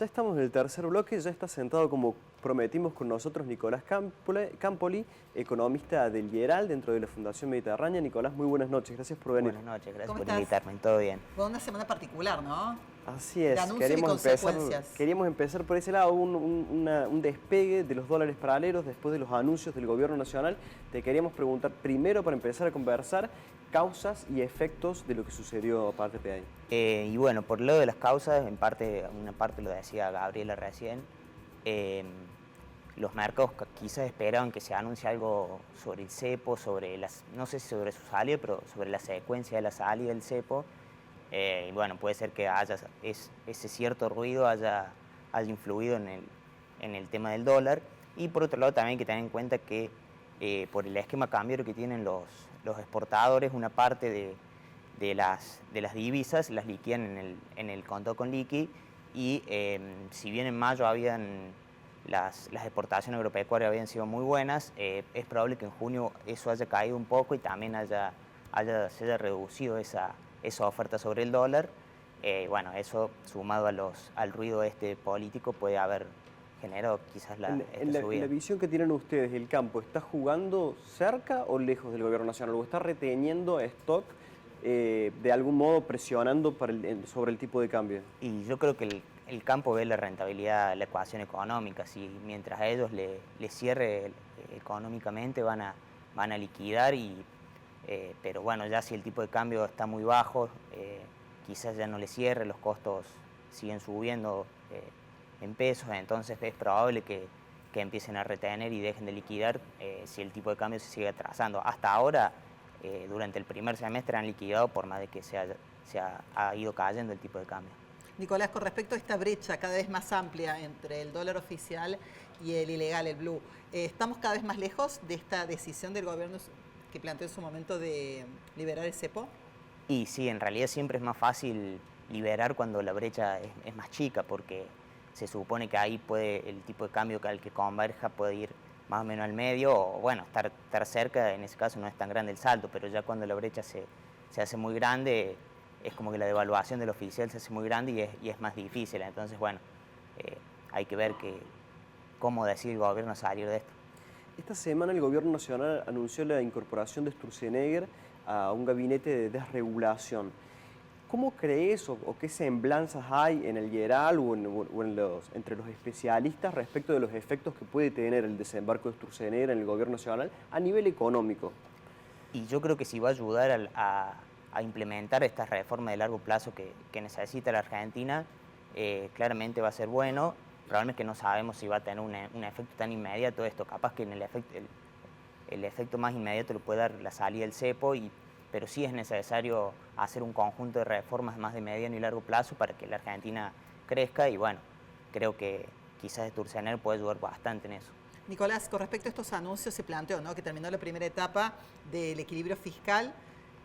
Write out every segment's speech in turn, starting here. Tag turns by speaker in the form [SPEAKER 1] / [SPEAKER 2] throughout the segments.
[SPEAKER 1] Ya estamos en el tercer bloque, ya está sentado como prometimos con nosotros Nicolás Campoli, economista del IERAL dentro de la Fundación Mediterránea. Nicolás, muy buenas noches, gracias por venir.
[SPEAKER 2] Buenas noches, gracias
[SPEAKER 3] ¿Cómo
[SPEAKER 2] por
[SPEAKER 3] estás?
[SPEAKER 2] invitarme, todo bien.
[SPEAKER 3] Fue una semana particular, ¿no?
[SPEAKER 1] Así
[SPEAKER 3] De
[SPEAKER 1] es,
[SPEAKER 3] anuncios y consecuencias.
[SPEAKER 1] queríamos empezar por ese lado, un despegue de los dólares paralelos después de los anuncios del gobierno nacional. Te queríamos preguntar primero, para empezar a conversar, causas y efectos de lo que sucedió a partir de ahí.
[SPEAKER 2] Y bueno, por lo de las causas, una parte lo decía Gabriela recién, los mercados quizás esperaban que se anuncie algo sobre el cepo, no sé si sobre su salida, pero sobre la secuencia de la salida del cepo. Y bueno, puede ser que ese cierto ruido haya influido en el tema del dólar. Y por otro lado también hay que tener en cuenta que por el esquema cambiario que tienen los exportadores, una parte de las divisas las liquidan en el contado con liqui, y si bien en mayo las exportaciones agropecuarias habían sido muy buenas, es probable que en junio eso haya caído un poco y también se haya reducido esa oferta sobre el dólar. Bueno, eso sumado al ruido político puede haber generado quizás esta subida.
[SPEAKER 1] En la visión que tienen ustedes, ¿el campo está jugando cerca o lejos del gobierno nacional? ¿O está reteniendo stock, de algún modo presionando sobre el tipo de cambio?
[SPEAKER 2] Y yo creo que el campo ve la rentabilidad, la ecuación económica. Si mientras a ellos les cierre económicamente van a liquidar, pero bueno, ya si el tipo de cambio está muy bajo, quizás ya no les cierre, los costos siguen subiendo en pesos, entonces es probable que empiecen a retener y dejen de liquidar si el tipo de cambio se sigue atrasando. Hasta ahora, durante el primer semestre han liquidado por más de que ha ido cayendo el tipo de cambio.
[SPEAKER 3] Nicolás, con respecto a esta brecha cada vez más amplia entre el dólar oficial y el ilegal, el blue, ¿estamos cada vez más lejos de esta decisión del gobierno que planteó en su momento de liberar el cepo?
[SPEAKER 2] Y sí, en realidad siempre es más fácil liberar cuando la brecha es más chica, porque se supone que ahí el tipo de cambio al que converja puede ir más o menos al medio, o bueno, estar cerca. En ese caso no es tan grande el salto, pero ya cuando la brecha se hace muy grande, es como que la devaluación del oficial se hace muy grande y es más difícil. Entonces, bueno, hay que ver cómo decide el gobierno salir de esto.
[SPEAKER 1] Esta semana el gobierno nacional anunció la incorporación de Sturzenegger a un gabinete de desregulación. ¿Cómo crees o qué semblanzas hay en el IERAL o entre los especialistas respecto de los efectos que puede tener el desembarco de Sturzenegger en el gobierno nacional a nivel económico?
[SPEAKER 2] Y yo creo que si va a ayudar a implementar estas reformas de largo plazo que necesita la Argentina, claramente va a ser bueno. Probablemente que no sabemos si va a tener un efecto tan inmediato esto. Capaz que el efecto más inmediato lo puede dar la salida del cepo, pero sí es necesario hacer un conjunto de reformas más de mediano y largo plazo para que la Argentina crezca, y bueno, creo que quizás Sturzenegger puede ayudar bastante en eso.
[SPEAKER 3] Nicolás, con respecto a estos anuncios se planteó, ¿no?, que terminó la primera etapa del equilibrio fiscal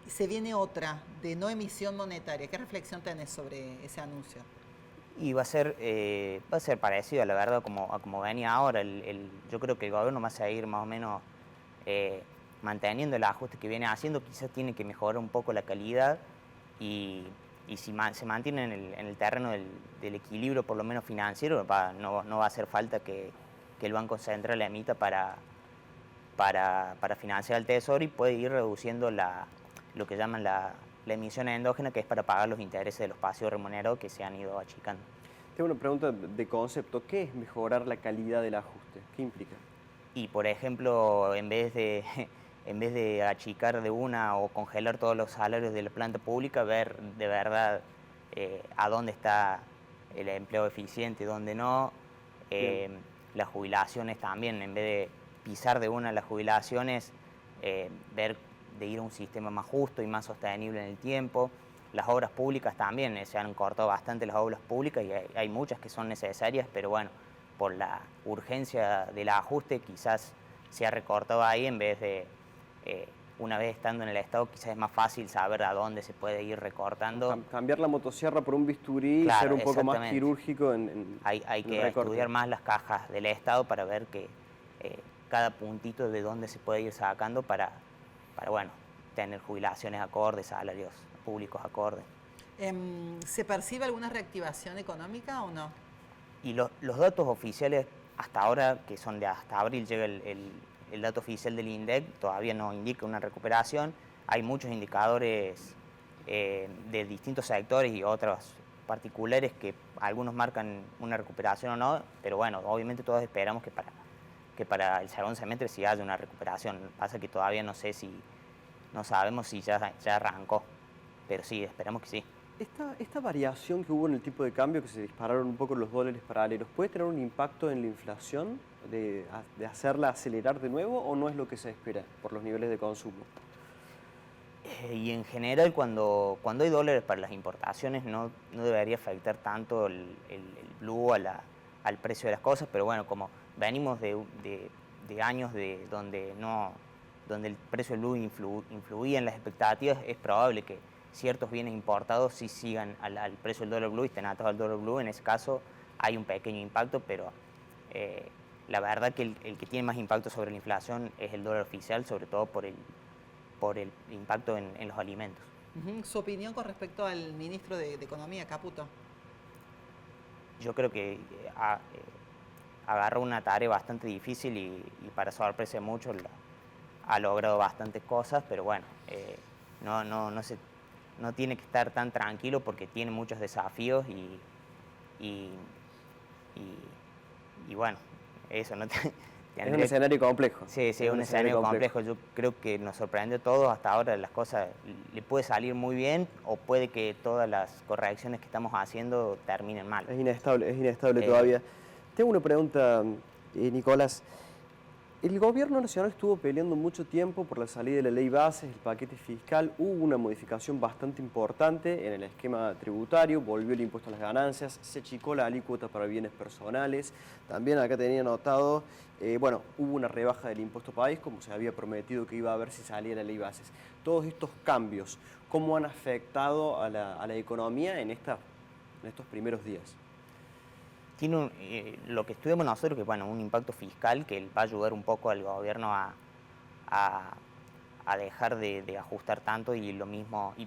[SPEAKER 3] y se viene otra de no emisión monetaria. ¿Qué reflexión tenés sobre ese anuncio?
[SPEAKER 2] Y va a ser parecido, la verdad, a como venía ahora. Yo creo que el gobierno va a seguir más o menos manteniendo el ajuste que viene haciendo. Quizás tiene que mejorar un poco la calidad, y si se mantiene en el terreno del equilibrio, por lo menos financiero, no va a hacer falta que el Banco Central emita para financiar el Tesoro, y puede ir reduciendo lo que llaman la emisión endógena, que es para pagar los intereses de los pasivos remunerados que se han ido achicando.
[SPEAKER 1] Tengo una pregunta de concepto. ¿Qué es mejorar la calidad del ajuste? ¿Qué implica?
[SPEAKER 2] Y por ejemplo, en vez de achicar de una o congelar todos los salarios de la planta pública, ver de verdad a dónde está el empleo eficiente y dónde no. Las jubilaciones también, en vez de pisar de una las jubilaciones, ver de ir a un sistema más justo y más sostenible en el tiempo. Las obras públicas también, se han cortado bastante las obras públicas, y hay muchas que son necesarias, pero bueno, por la urgencia del ajuste quizás se ha recortado ahí, en vez de, una vez estando en el Estado, quizás es más fácil saber a dónde se puede ir recortando.
[SPEAKER 1] Cambiar la motosierra por un bisturí,
[SPEAKER 2] claro,
[SPEAKER 1] y ser un poco más quirúrgico
[SPEAKER 2] hay que estudiar más las cajas del Estado para ver que cada puntito de dónde se puede ir sacando para bueno, tener jubilaciones acordes, salarios públicos acordes.
[SPEAKER 3] ¿Se percibe alguna reactivación económica o no?
[SPEAKER 2] los datos oficiales hasta ahora, que son de hasta abril, llega el dato oficial del INDEC, todavía no indica una recuperación. Hay muchos indicadores de distintos sectores y otros particulares que algunos marcan una recuperación o no, pero bueno, obviamente todos esperamos que para el segundo semestre sí haya una recuperación. Pasa que todavía no sabemos si ya arrancó, pero sí, esperamos que sí.
[SPEAKER 1] Esta variación que hubo en el tipo de cambio, que se dispararon un poco los dólares paralelos, ¿puede tener un impacto en la inflación de hacerla acelerar de nuevo o no es lo que se espera por los niveles de consumo?
[SPEAKER 2] Y en general cuando hay dólares para las importaciones no debería afectar tanto el blue al precio de las cosas, pero bueno, como venimos de años donde el precio del blue influía en las expectativas, es probable que ciertos bienes importados sí sigan al precio del dólar blue y estén atados al dólar blue. En ese caso hay un pequeño impacto, pero la verdad que el que tiene más impacto sobre la inflación es el dólar oficial, sobre todo por el impacto en los alimentos.
[SPEAKER 3] ¿Su opinión con respecto al ministro de Economía, Caputo?
[SPEAKER 2] Yo creo que agarró una tarea bastante difícil y para sorpresa de muchos ha logrado bastantes cosas, pero bueno, no tiene que estar tan tranquilo porque tiene muchos desafíos y bueno, eso no
[SPEAKER 1] Es un escenario complejo.
[SPEAKER 2] Sí, es un escenario complejo. Yo creo que nos sorprende a todos. Hasta ahora las cosas le puede salir muy bien o puede que todas las correcciones que estamos haciendo terminen mal.
[SPEAKER 1] Es inestable todavía. Tengo una pregunta, Nicolás. El gobierno nacional estuvo peleando mucho tiempo por la salida de la ley bases, el paquete fiscal. Hubo una modificación bastante importante en el esquema tributario, volvió el impuesto a las ganancias, se achicó la alícuota para bienes personales. También acá tenía anotado, hubo una rebaja del impuesto país, como se había prometido que iba a haber si salía la ley bases. Todos estos cambios, ¿cómo han afectado a la economía en estos primeros días?
[SPEAKER 2] Tiene lo que estudiamos nosotros, que bueno, un impacto fiscal que va a ayudar un poco al gobierno a dejar de ajustar tanto y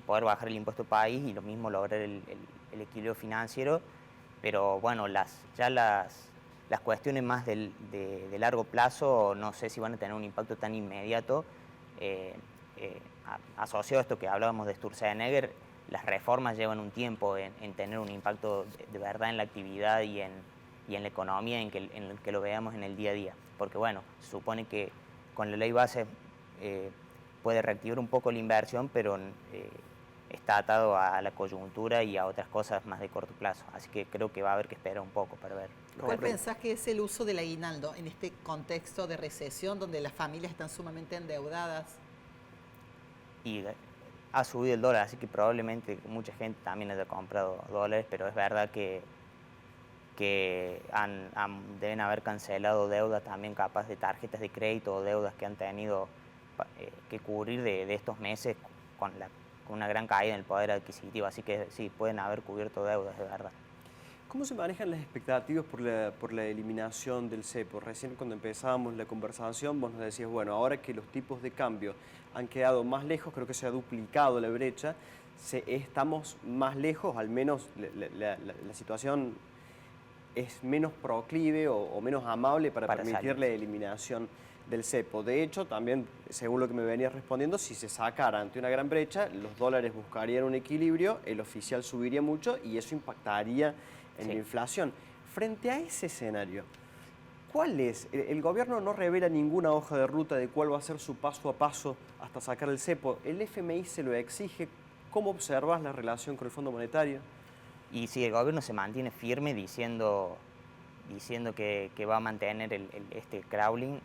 [SPEAKER 2] poder bajar el impuesto país y lo mismo lograr el equilibrio financiero. Pero bueno, las cuestiones más de largo plazo no sé si van a tener un impacto tan inmediato. Asociado a esto que hablábamos de Sturzenegger, las reformas llevan un tiempo en tener un impacto de verdad en la actividad y en la economía, en que lo veamos en el día a día. Porque bueno, se supone que con la ley base puede reactivar un poco la inversión, pero está atado a la coyuntura y a otras cosas más de corto plazo. Así que creo que va a haber que esperar un poco para ver.
[SPEAKER 3] ¿Cuál pensás que es el uso del aguinaldo en este contexto de recesión donde las familias están sumamente endeudadas?
[SPEAKER 2] Y ha subido el dólar, así que probablemente mucha gente también haya comprado dólares, pero es verdad que deben haber cancelado deudas también capaz de tarjetas de crédito o deudas que han tenido que cubrir de estos meses con una gran caída en el poder adquisitivo, así que sí, pueden haber cubierto deudas, de verdad.
[SPEAKER 1] ¿Cómo se manejan las expectativas por la eliminación del cepo? Recién cuando empezábamos la conversación vos nos decías, bueno, ahora que los tipos de cambio han quedado más lejos, creo que se ha duplicado la brecha, estamos más lejos, al menos la situación es menos proclive o menos amable para permitir la eliminación del cepo. De hecho, también, según lo que me venías respondiendo, si se sacara ante una gran brecha, los dólares buscarían un equilibrio, el oficial subiría mucho y eso impactaría en la inflación. Frente a ese escenario, ¿cuál es? El gobierno no revela ninguna hoja de ruta de cuál va a ser su paso a paso hasta sacar el cepo. ¿El FMI se lo exige? ¿Cómo observas la relación con el Fondo Monetario?
[SPEAKER 2] Y sí, el gobierno se mantiene firme diciendo que va a mantener este crawling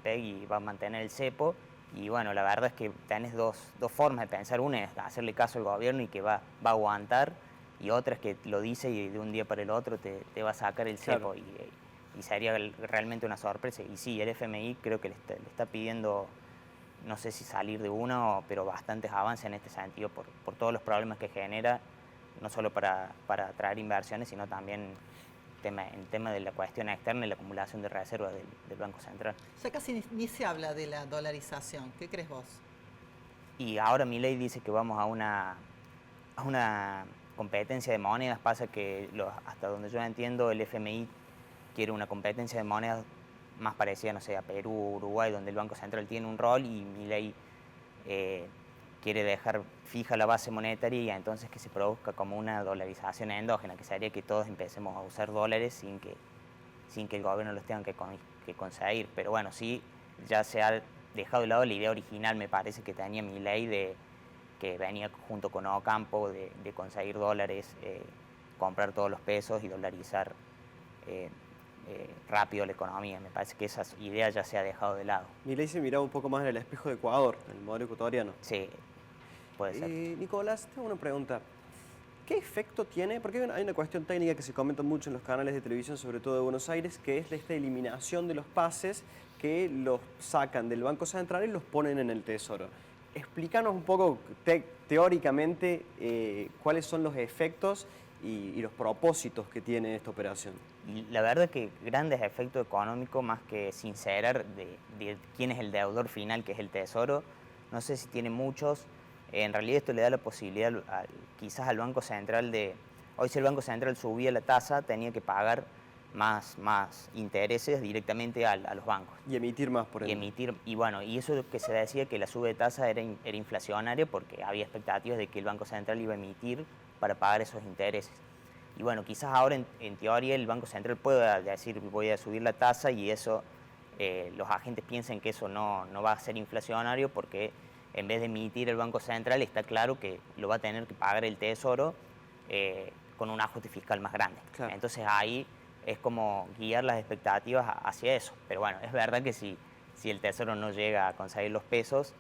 [SPEAKER 2] peg y va a mantener el cepo. Y bueno, la verdad es que tenés dos formas de pensar. Una es hacerle caso al gobierno y que va a aguantar, y otra es que lo dice y de un día para el otro te va a sacar el cepo.
[SPEAKER 1] Claro.
[SPEAKER 2] Y sería realmente una sorpresa. Y sí, el FMI creo que le está pidiendo, no sé si salir de uno, pero bastantes avances en este sentido por todos los problemas que genera, no solo para atraer inversiones, sino también en tema de la cuestión externa y la acumulación de reservas del Banco Central.
[SPEAKER 3] Ya casi ni se habla de la dolarización. ¿Qué crees vos?
[SPEAKER 2] Y ahora Milei dice que vamos a competencia de monedas pasa que, hasta donde yo entiendo, el FMI quiere una competencia de monedas más parecida, no sé, a Perú, Uruguay, donde el Banco Central tiene un rol y Milei quiere dejar fija la base monetaria y entonces que se produzca como una dolarización endógena, que sería que todos empecemos a usar dólares sin que el gobierno los tenga que conseguir. Pero bueno, sí, ya se ha dejado de lado la idea original, me parece, que tenía Milei, que venía junto con Ocampo, de conseguir dólares, comprar todos los pesos y dolarizar rápido la economía. Me parece que esa idea ya se ha dejado de lado.
[SPEAKER 1] Milei se miraba un poco más en el espejo de Ecuador, en el modelo ecuatoriano.
[SPEAKER 2] Sí, puede ser.
[SPEAKER 1] Nicolás, tengo una pregunta. ¿Qué efecto tiene? Porque hay una cuestión técnica que se comenta mucho en los canales de televisión, sobre todo de Buenos Aires, que es esta eliminación de los pases que los sacan del Banco Central y los ponen en el Tesoro. Explícanos un poco teóricamente cuáles son los efectos y los propósitos que tiene esta operación.
[SPEAKER 2] Y la verdad que grandes efectos económicos, más que sincerar de quién es el deudor final, que es el Tesoro, no sé si tiene muchos. En realidad esto le da la posibilidad quizás al Banco Central hoy si el Banco Central subía la tasa, tenía que pagar más intereses directamente a los bancos.
[SPEAKER 1] Y emitir más, por ejemplo.
[SPEAKER 2] Y bueno, y eso que se decía que la sube de tasa era inflacionaria porque había expectativas de que el Banco Central iba a emitir para pagar esos intereses. Y bueno, quizás ahora en teoría el Banco Central pueda decir voy a subir la tasa y eso, los agentes piensan que eso no va a ser inflacionario porque en vez de emitir el Banco Central está claro que lo va a tener que pagar el Tesoro con un ajuste fiscal más grande. Claro. Entonces ahí es como guiar las expectativas hacia eso. Pero bueno, es verdad que si el Tesoro no llega a conseguir los pesos,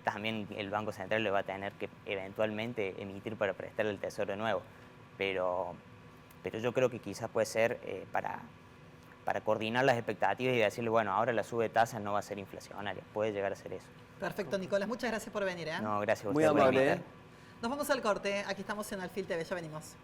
[SPEAKER 2] también el Banco Central le va a tener que eventualmente emitir para prestar el Tesoro de nuevo. Pero yo creo que quizás puede ser para coordinar las expectativas y decirle, bueno, ahora la sube de tasas no va a ser inflacionaria. Puede llegar a ser eso.
[SPEAKER 3] Perfecto, Nicolás. Muchas gracias por venir.
[SPEAKER 2] No, gracias a
[SPEAKER 1] Muy
[SPEAKER 2] ustedes.
[SPEAKER 1] amable.
[SPEAKER 3] Nos vamos al corte. Aquí estamos en Alfil TV. Ya venimos.